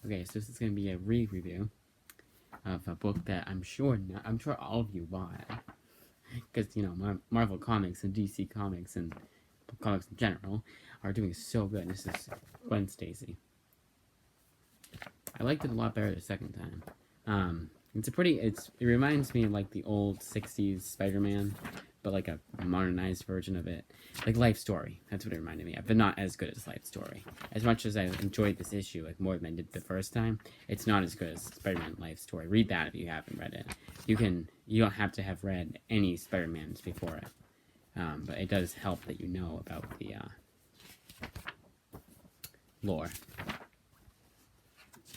Okay, so this is going to be a review of a book that I'm sure all of you bought, because Marvel Comics and DC Comics and comics in general are doing so good. This is Gwen Stacy. I liked it a lot better the second time. It reminds me of like the old '60s Spider-Man, but like a modernized version of it, like Life Story. That's what it reminded me of, but not as good as Life Story. As much as I enjoyed this issue, like more than I did the first time, it's not as good as Spider-Man Life Story. Read that if you haven't read it. You don't have to have read any Spider-Mans before it, but it does help that you know about the lore.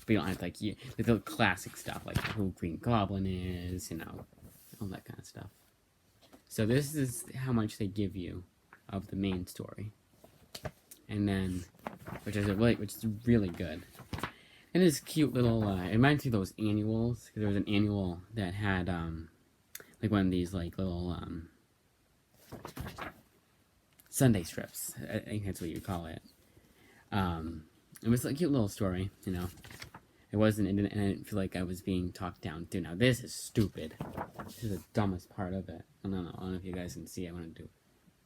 But you don't have to, the classic stuff, like who Green Goblin is, all that kind of stuff. So this is how much they give you of the main story. And then, which is really good. And this cute little, it reminds me of those annuals, because there was an annual that had, like one of these, like, little, Sunday strips. I think that's what you call it. It was a cute little story, It wasn't, and I didn't feel like I was being talked down to. Now, this is stupid. This is the dumbest part of it. I don't know if you guys can see it. I want to do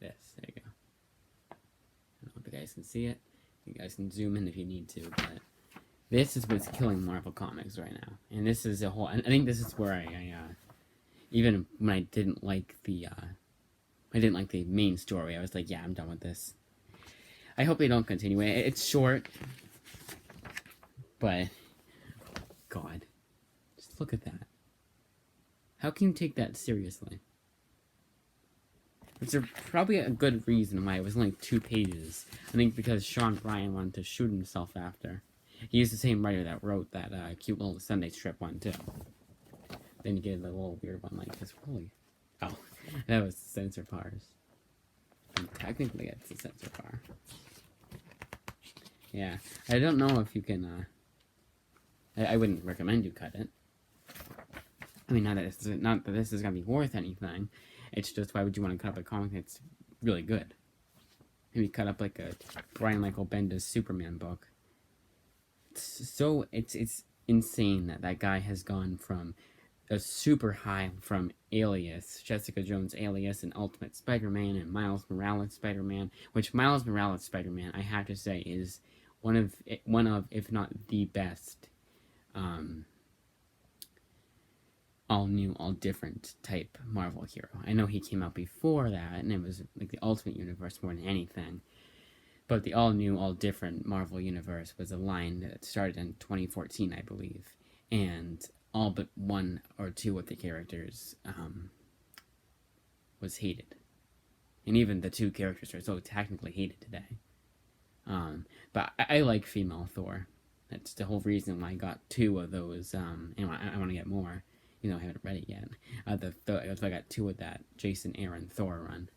this. There you go. I don't know if you guys can see it. You guys can zoom in if you need to, but this is what's killing Marvel Comics right now. And this is a whole, I think this is where I even when I didn't like the main story, I was like, yeah, I'm done with this. I hope they don't continue it. It's short, but God, just look at that. How can you take that seriously? There's probably a good reason why it was only 2 pages. I think because Sean Bryan wanted to shoot himself after. He used the same writer that wrote that cute little Sunday strip one, too. Then you get a little weird one like this. Holy... Oh, that was censor bars. And technically, it's a censor bar. Yeah, I don't know if you can, I wouldn't recommend you cut it. I mean, not that this is gonna be worth anything. It's just, why would you want to cut up a comic that's really good? Maybe cut up like a Brian Michael Bendis Superman book. It's insane that guy has gone from a super high from Alias, Jessica Jones Alias, and Ultimate Spider-Man, and Miles Morales Spider-Man, which Miles Morales Spider-Man, I have to say, is one of, if not the best, all new, all different type Marvel hero. I know he came out before that, and it was like the Ultimate Universe more than anything. But the all new, all different Marvel Universe was a line that started in 2014, I believe. And all but 1 or 2 of the characters was hated. And even the 2 characters are so technically hated today. But I like female Thor. That's the whole reason why I got 2 of those, and I want to get more. I haven't read it yet. I got 2 of that Jason Aaron Thor run.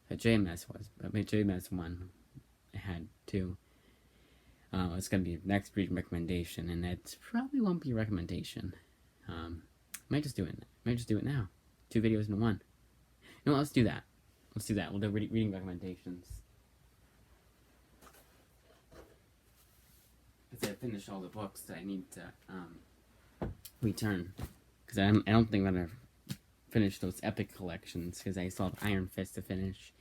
The JMS one I had 2. It's gonna be next reading recommendation, and it probably won't be a recommendation. Might just do it now. 2 videos in 1. No, let's do that. We'll do reading recommendations. Because I finished all the books that I need to return. Because I don't think I'm gonna finish those epic collections, because I still have Iron Fist to finish,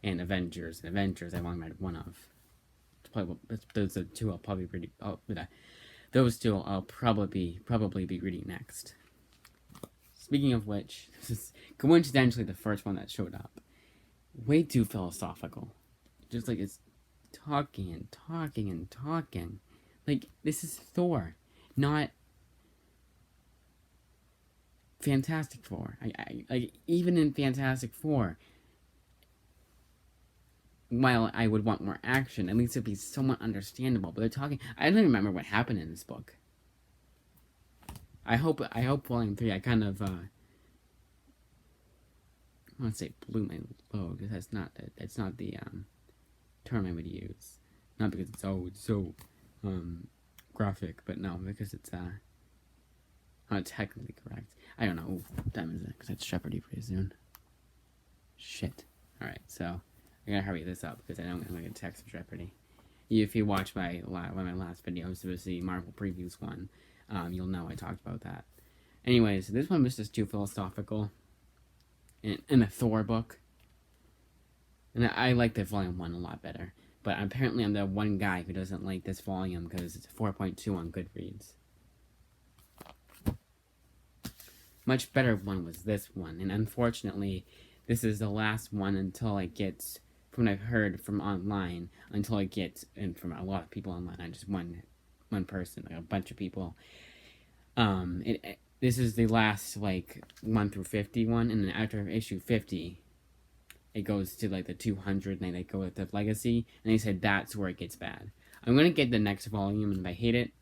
and Avengers. I want to read one of. Those are 2 I'll probably read. Those 2 I'll probably be reading next. Speaking of which, this is coincidentally the first one that showed up. Way too philosophical. Just like it's talking and talking and talking. Like, this is Thor, not Fantastic Four. Like, even in Fantastic Four, while I would want more action, at least it'd be somewhat understandable. But they're talking. I don't even remember what happened in this book. I hope Volume 3, I kind of, I want to say blew my load, because that's not the, term I would use. Not because it's so graphic, but no, because it's, not technically correct. I don't know. Ooh, what time is it? Because it's Jeopardy pretty soon. Shit. Alright, so I gotta hurry this up, because I don't want to get text for Jeopardy. If you watch one of my last videos, it was the Marvel previews one. You'll know I talked about that. Anyways, this one was just too philosophical. In a Thor book. And I like the volume 1 a lot better. But apparently I'm the one guy who doesn't like this volume because it's 4.2 on Goodreads. Much better one was this one. And unfortunately, this is the last one until it gets, from what I've heard from online, until it gets, and from a lot of people online, not just one person, like a bunch of people. This is the last, like, 1 through 50 one, and then after issue 50, it goes to, like, the 200, and they go with the legacy, and they said that's where it gets bad. I'm gonna get the next volume, and if I hate it,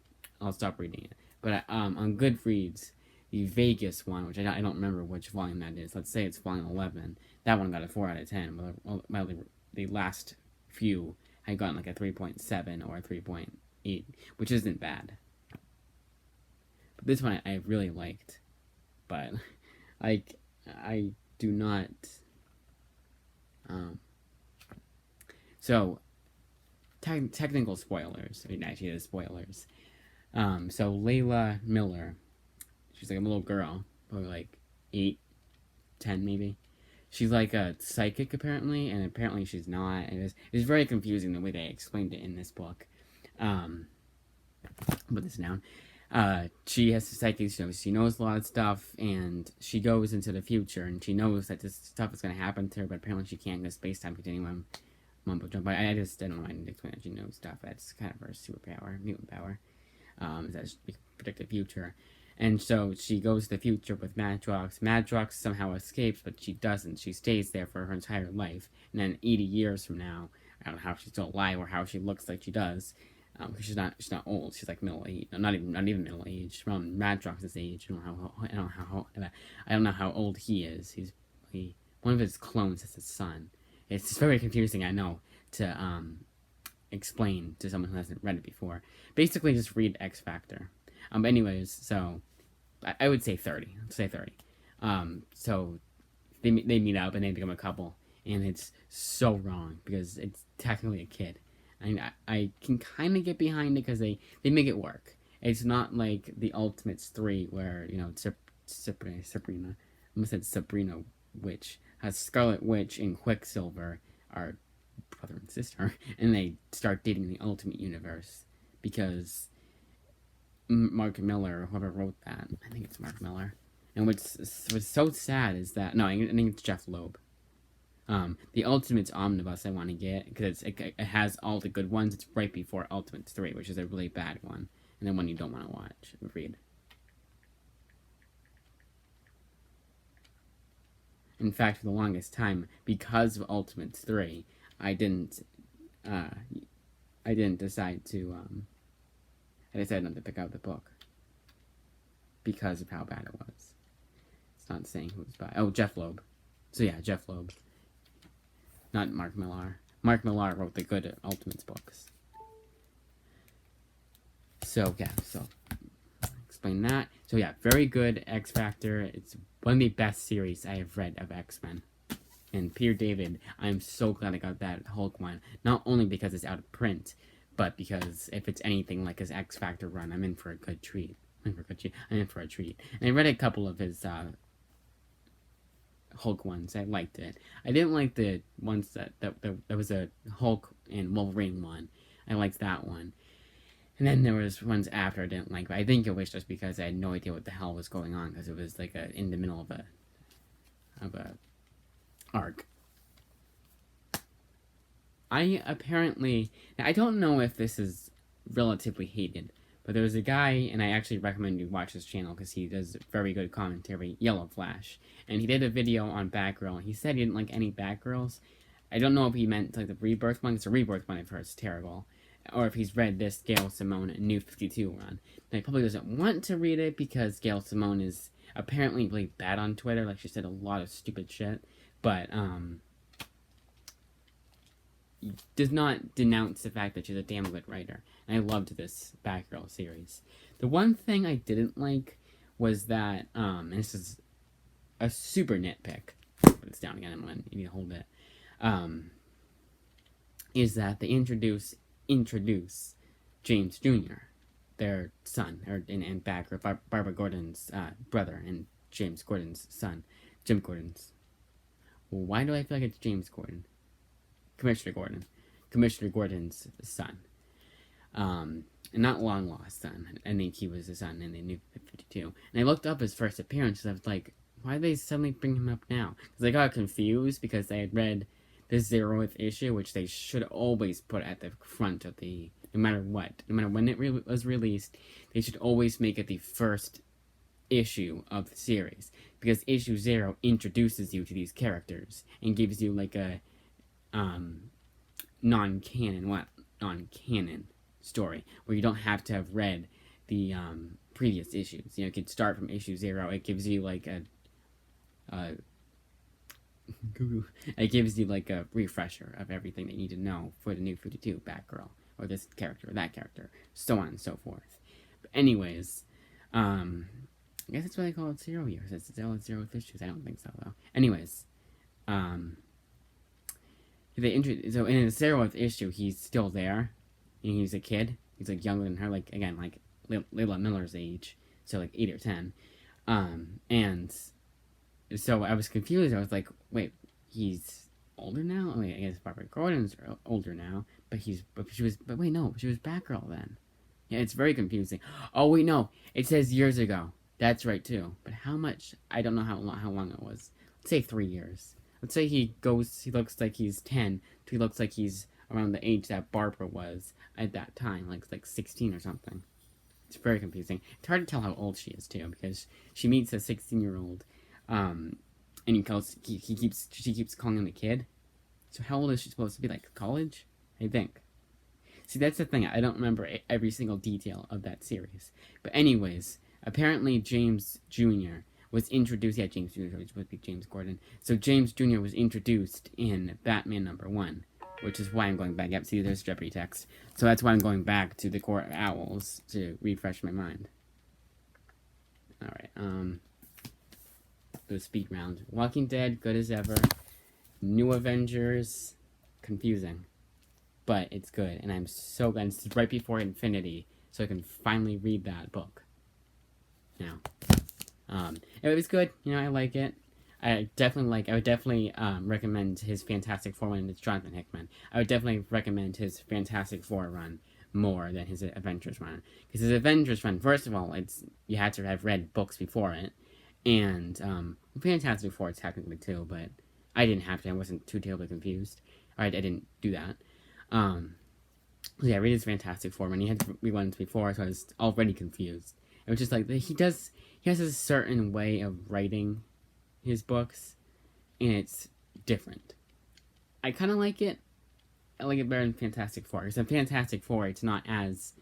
I'll stop reading it. But, on Goodreads, the Vegas one, which I don't remember which volume that is, let's say it's volume 11, that one got a 4 out of 10, but the last few had gotten, like, a 3.7 or a 3.8, which isn't bad. But this one I really liked, but like I do not. So technical spoilers. I mean, actually, the spoilers. So Layla Miller, she's like a little girl, probably like 8, 10 maybe. She's like a psychic apparently, and apparently she's not. And it's very confusing the way they explained it in this book. Put this down. She has a psychic, so she knows a lot of stuff, and she goes into the future, and she knows that this stuff is going to happen to her, but apparently she can't go space-time continuum mumbo jumbo. I just don't know why I need to explain that she knows stuff. That's kind of her superpower, mutant power, is that she can predict the future. And so she goes to the future with Madrox. Madrox somehow escapes, but she doesn't. She stays there for her entire life. And then 80 years from now, I don't know how she's still alive or how she looks like she does. Because she's not old. She's like middle age. Not even middle age. Around Madrox's age. I don't know how old he is. He's one of his clones is his son. It's very confusing, I know, to explain to someone who hasn't read it before. Basically, just read X Factor. But anyways, so I would say 30. Let's say 30. So they meet up and they become a couple, and it's so wrong because it's technically a kid. I can kind of get behind it because they make it work. It's not like the Ultimates 3 where, you know, Sabrina, I almost said Sabrina Witch, has Scarlet Witch and Quicksilver are brother and sister, and they start dating the Ultimate Universe because Mark Miller, or whoever wrote that, I think it's Mark Miller. And what's so sad is that, no, I think it's Jeff Loeb. The Ultimates Omnibus I want to get, because it has all the good ones. It's right before Ultimates 3, which is a really bad one, and then one you don't want to read. In fact, for the longest time, because of Ultimates 3, I didn't decide to, I decided not to pick out the book, because of how bad it was. It's not saying who it's by. Oh, Jeff Loeb. So yeah, Jeff Loeb. Not Mark Millar. Mark Millar wrote the good Ultimates books. So, yeah, so explain that. So, yeah, very good X Factor. It's one of the best series I have read of X-Men. And Peter David, I'm so glad I got that Hulk one. Not only because it's out of print, but because if it's anything like his X Factor run, I'm in for a good treat. I'm in for a treat. And I read a couple of his Hulk ones. I liked it. I didn't like the ones that was a Hulk and Wolverine one. I liked that one. And then there was ones after I didn't like, but I think it was just because I had no idea what the hell was going on, because it was like in the middle of a arc. I don't know if this is relatively hated, but there was a guy, and I actually recommend you watch his channel because he does very good commentary, Yellow Flash, and he did a video on Batgirl. He said he didn't like any Batgirls. I don't know if he meant like the Rebirth one, because the Rebirth one I've heard is terrible, or if he's read this Gail Simone New 52 run. And he probably doesn't want to read it because Gail Simone is apparently really bad on Twitter. Like, she said a lot of stupid shit, but does not denounce the fact that she's a damn good writer. And I loved this Batgirl series. The one thing I didn't like was that, and this is a super nitpick, put this down again, you need to hold it, is that they introduce introduce James Jr., their son, and Backer, Barbara Gordon's brother, and James Gordon's son, Jim Gordon's. Why do I feel like it's James Gordon? Commissioner Gordon. Commissioner Gordon's son. Not long lost son. I think he was the son in the New 52. And I looked up his first appearance, and I was like, why did they suddenly bring him up now? Because I got confused because I had read the 0th issue, which they should always put at the front of the, no matter what, no matter when it was released, they should always make it the first issue of the series, because issue 0 introduces you to these characters and gives you like a non-canon story where you don't have to have read the previous issues. You could start from issue 0. It gives you like it gives you like a refresher of everything that you need to know for the New 52, Batgirl, or this character, or that character, so on and so forth. But anyways, I guess that's why they call it 0 years. It's 0 issues. I don't think so, though. Anyways, so in the 0th issue, he's still there, and he's a kid. He's like younger than her, like again, like Layla Miller's age, so like 8 or 10. And so I was confused. I was like, wait, he's older now? I mean, I guess Barbara Gordon's older now, but she was Batgirl then. Yeah, it's very confusing. Oh wait, no, it says years ago. That's right too. But how much? I don't know how long it was. Let's say 3 years. Let's say he looks like he's 10, he looks like he's around the age that Barbara was at that time, like 16 or something. It's very confusing. It's hard to tell how old she is too, because she meets a 16-year-old, and she keeps calling him a kid. So how old is she supposed to be? Like college, I think. See, that's the thing. I don't remember every single detail of that series. But anyways, apparently James Jr. was introduced. Yeah, James Jr. which would be James Gordon. So James Jr. was introduced in Batman #1, which is why I'm going back. Yep, see, there's Jeopardy text. So that's why I'm going back to the Court of Owls to refresh my mind. Alright, the speed round. Walking Dead, good as ever. New Avengers, confusing. But it's good, and I'm so glad. It's right before Infinity, so I can finally read that book. Now, it was good. I like it. I would definitely recommend his Fantastic Four when it's Jonathan Hickman. I would definitely recommend his Fantastic Four run more than his Avengers run. Because his Avengers run, first of all, you had to have read books before it. And Fantastic Four technically too, but I didn't have to. I wasn't too terribly confused. I didn't do that. Yeah, read his Fantastic Four when he had reruns before, so I was already confused. It was just like, he has a certain way of writing his books, and it's different. I kind of like it. I like it better than Fantastic Four. Because in Fantastic Four, it's not as...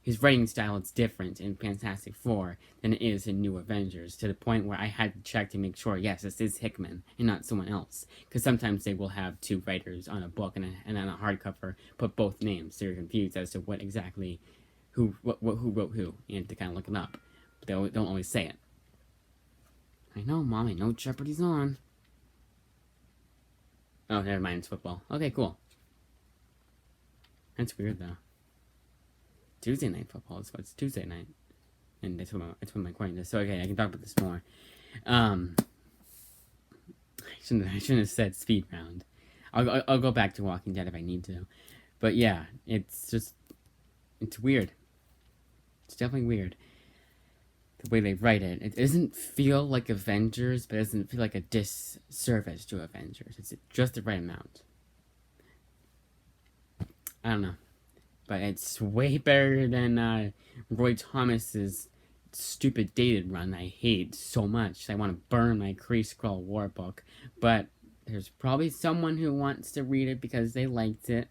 His writing style is different in Fantastic Four than it is in New Avengers, to the point where I had to check to make sure, yes, this is Hickman and not someone else. Because sometimes they will have two writers on a book and on a hardcover put both names, so you're confused as to what exactly, who wrote who, and to kind of look it up. But they don't always say it. I know, Mom, I know Jeopardy's on. Oh, never mind, it's football. Okay, cool. That's weird, though. Tuesday night football is what's Tuesday night. And it's when my coin is. So, okay, I can talk about this more. I shouldn't have said speed round. I'll go back to Walking Dead if I need to. But yeah, it's weird. It's definitely weird. The way they write it. It doesn't feel like Avengers, but it doesn't feel like a disservice to Avengers. It's just the right amount. I don't know. But it's way better than Roy Thomas's stupid dated run I hate so much. I want to burn my Kree Skrull War book. But there's probably someone who wants to read it because they liked it.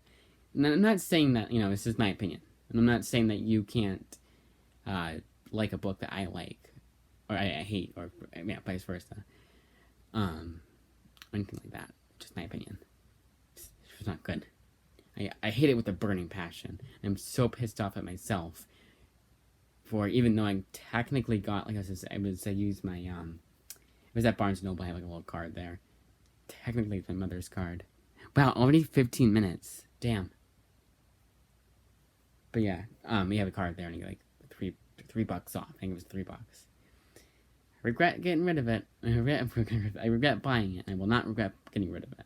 And I'm not saying that, this is my opinion. And I'm not saying that you can't like a book that I like. Or I hate. Or vice versa. Anything like that. Just my opinion. It's not good. I hate it with a burning passion. I'm so pissed off at myself for, even though I technically got, like I used my, it was at Barnes & Noble, I have like a little card there. Technically it's my mother's card. Wow, already 15 minutes. Damn. But yeah, we have a card there, and you get like $3 off. I think it was $3. I regret getting rid of it. I regret buying it. I will not regret getting rid of it.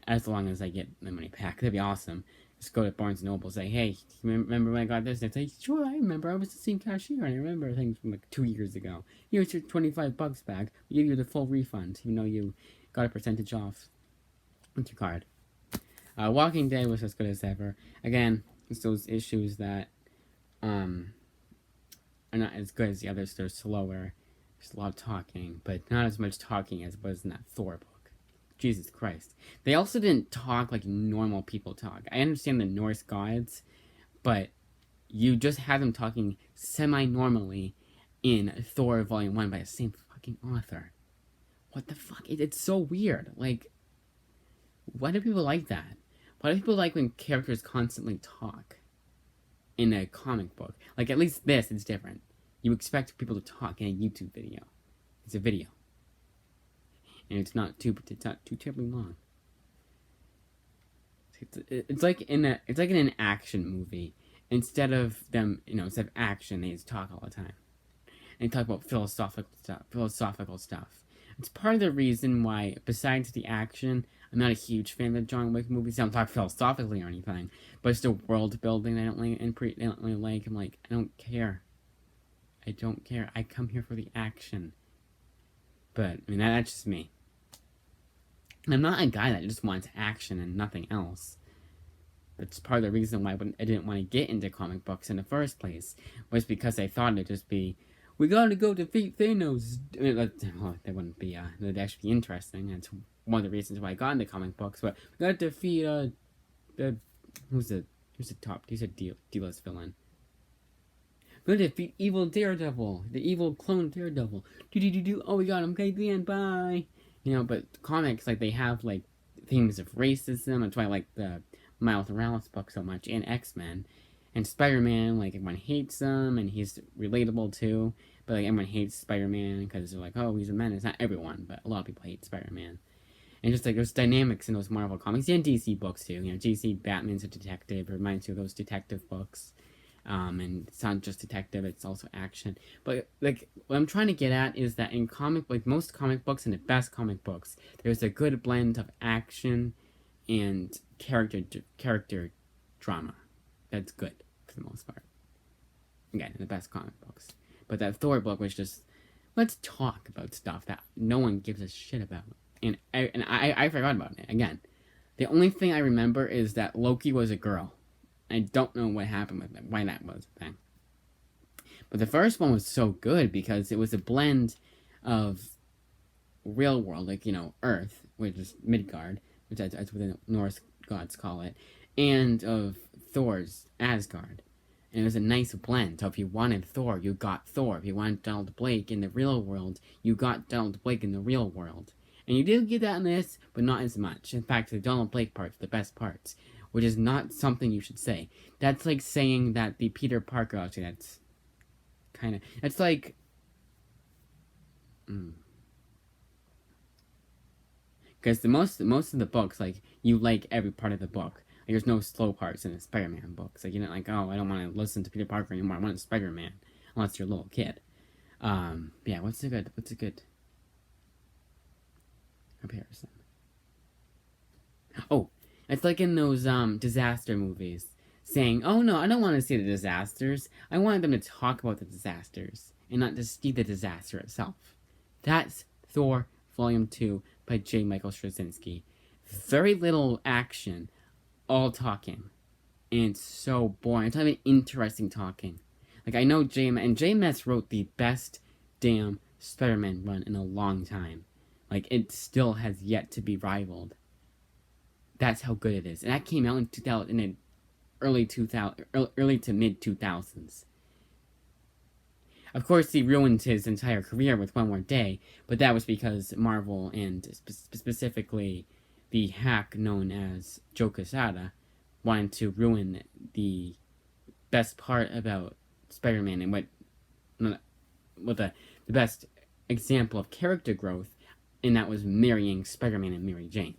As long as I get the money back, that'd be awesome. Just go to Barnes and Noble, say, "Hey, you remember when I got this?" And they say, "Sure, I remember. I was the same cashier, and I remember things from like 2 years ago. Here's your $25 back. We give you the full refund, even though you got a percentage off with your card." Walking Dead was as good as ever. Again, it's those issues that are not as good as the others. They're slower. There's a lot of talking, but not as much talking as was in that Thor book. Jesus Christ. They also didn't talk like normal people talk. I understand the Norse gods, but you just had them talking semi-normally in Thor Volume 1 by the same fucking author. What the fuck? It's so weird. Like, why do people like that? Why do people like when characters constantly talk in a comic book? Like, at least this is different. You expect people to talk in a YouTube video. It's a video. And it's not too terribly long. It's like in an action movie. Instead of action, they just talk all the time. And they talk about philosophical stuff. It's part of the reason why, besides the action, I'm not a huge fan of the John Wick movies. I don't talk philosophically or anything, but it's the world building I don't like, I don't really like. I'm like, I don't care. I come here for the action. But I mean, that's just me. And I'm not a guy that just wants action and nothing else. That's part of the reason why I didn't want to get into comic books in the first place. Was because I thought it'd just be, we gotta go defeat Thanos. I mean, that wouldn't be, that'd actually be interesting. That's one of the reasons why I got into comic books. But we gotta defeat, who's the D-list villain? We're gonna defeat evil Daredevil, the evil clone Daredevil. Oh, we got him. Okay, the end. Bye. But comics, like, they have, like, themes of racism. That's why I like the Miles Morales book so much, and X-Men. And Spider-Man, like, everyone hates him, and he's relatable, too. But, like, everyone hates Spider-Man because they're like, oh, he's a menace. Not everyone, but a lot of people hate Spider-Man. And just, like, there's dynamics in those Marvel comics, and DC books, too. DC, Batman's a detective. It reminds you of those detective books. And it's not just detective, it's also action. But, like, what I'm trying to get at is that in most comic books and the best comic books, there's a good blend of action and character drama. That's good, for the most part. Again, in the best comic books. But that Thor book was just, let's talk about stuff that no one gives a shit about. And I forgot about it, again. The only thing I remember is that Loki was a girl. I don't know what happened with it, why that was a thing. But the first one was so good because it was a blend of real world, like, Earth, which is Midgard, which that's what the Norse gods call it, and of Thor's Asgard. And it was a nice blend. So if you wanted Thor, you got Thor. If you wanted Donald Blake in the real world, you got Donald Blake in the real world. And you did get that in this, but not as much. In fact, the Donald Blake parts are the best parts. Which is not something you should say. That's like saying that the Peter Parker, actually, that's kind of, that's like, because most of the books, like, you like every part of the book. Like, there's no slow parts in the Spider-Man books. Like, you're not like, oh, I don't want to listen to Peter Parker anymore. I want Spider-Man, unless you're a little kid. Yeah, what's a good comparison? Oh, it's like in those disaster movies, saying, oh no, I don't want to see the disasters. I want them to talk about the disasters, and not just see the disaster itself. That's Thor Volume 2 by J. Michael Straczynski. Very little action, all talking. And it's so boring. It's not even interesting talking. Like, I know JMS wrote the best damn Spider-Man run in a long time. Like, it still has yet to be rivaled. That's how good it is. And that came out in 2000, in early to mid 2000s. Of course, he ruined his entire career with One More Day, but that was because Marvel, and specifically the hack known as Joe Quesada, wanted to ruin the best part about Spider-Man and what the best example of character growth, and that was marrying Spider-Man and Mary Jane.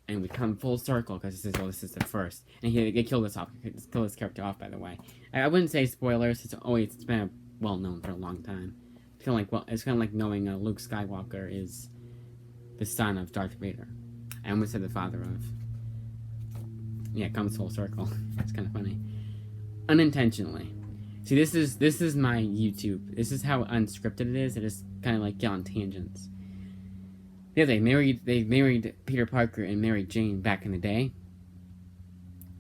and we come full circle because this is the first, and they kill this character off. By the way, I wouldn't say spoilers. It's been well known for a long time. It's kind of like knowing Luke Skywalker is the son of Darth Vader. I almost said the father of. Yeah, it comes full circle. It's kind of funny, unintentionally. See, this is my YouTube. This is how unscripted it is. It is kind of like get on tangents. Yeah, they married Peter Parker and Mary Jane back in the day,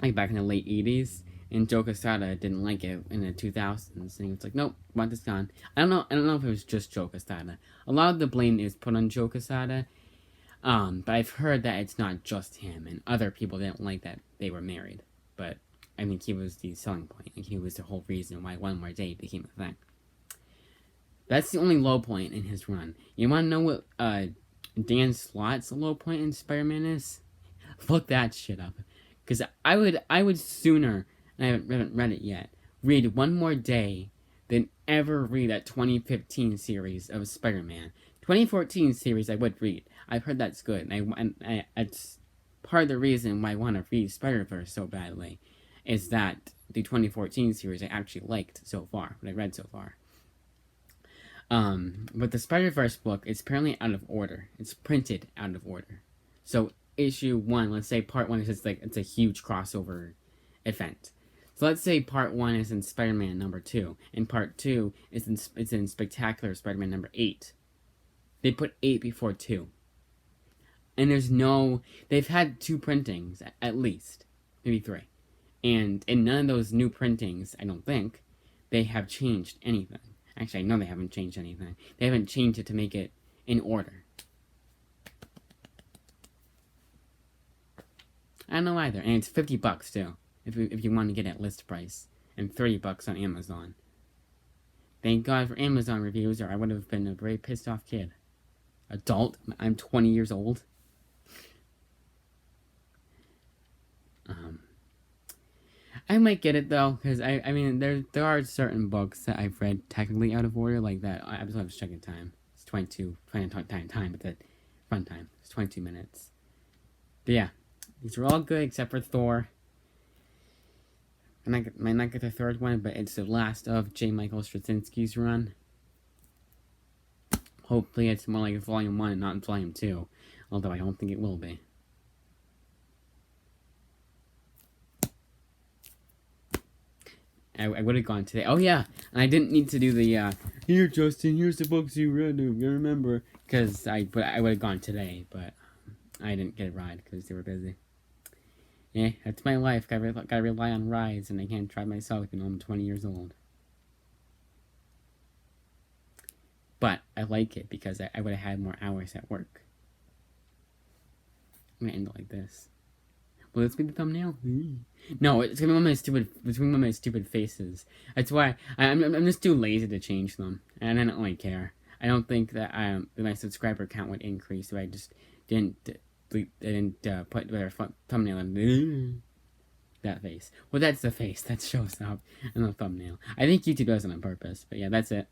like back in the late 80s, and Joe Quesada didn't like it in the 2000s, and he was like, nope, want this gone. I don't know if it was just Joe Quesada. A lot of the blame is put on Joe Quesada, but I've heard that it's not just him, and other people didn't like that they were married. But I think he was the selling point, and he was the whole reason why One More Day became a thing. That's the only low point in his run. You want to know what Dan Slott's low point in Spider-Man is? Look that shit up, because I would sooner, and I haven't read it yet, read One More Day than ever read that 2015 series of Spider-Man. 2014 series I would read. I've heard that's good, and it's part of the reason why I want to read Spider-Verse so badly, is that the 2014 series I actually liked so far, what I read so far. But the Spider-Verse book is apparently out of order. It's printed out of order. So issue 1, let's say part 1 is just like, it's a huge crossover event. So let's say part 1 is in Spider-Man number 2, and part 2 is in Spectacular Spider-Man number 8. They put 8 before 2. And they've had 2 printings, at least. Maybe 3. And in none of those new printings, I don't think, they have changed anything. Actually, I know they haven't changed anything. They haven't changed it to make it in order. I don't know either. And it's $50 too, if you want to get it at list price. And $30 on Amazon. Thank God for Amazon reviews, or I would have been a very pissed off kid. Adult? I'm 20 years old. I might get it though, because I mean there are certain books that I've read technically out of order, like that. I was checking time. It's 22 time, but the run time it's 22 minutes. But yeah, these are all good except for Thor. I might not get the third one, but it's the last of J. Michael Straczynski's run. Hopefully it's more like Volume 1 and not Volume 2, although I don't think it will be. I would have gone today. Oh yeah, and I didn't need to do the here, Justin. Here's the books you read. You remember? Because I would have gone today, but I didn't get a ride because they were busy. Yeah, that's my life. Gotta rely on rides, and I can't drive myself. You know, I'm 20 years old. But I like it because I would have had more hours at work. I'm gonna end it like this. Will this be the thumbnail? No, it's gonna be one of my stupid faces. That's why I'm just too lazy to change them, and I don't really care. I don't think that my subscriber count would increase if I just didn't put their thumbnail in that face. Well, that's the face that shows up in the thumbnail. I think YouTube does it on purpose, but yeah, that's it.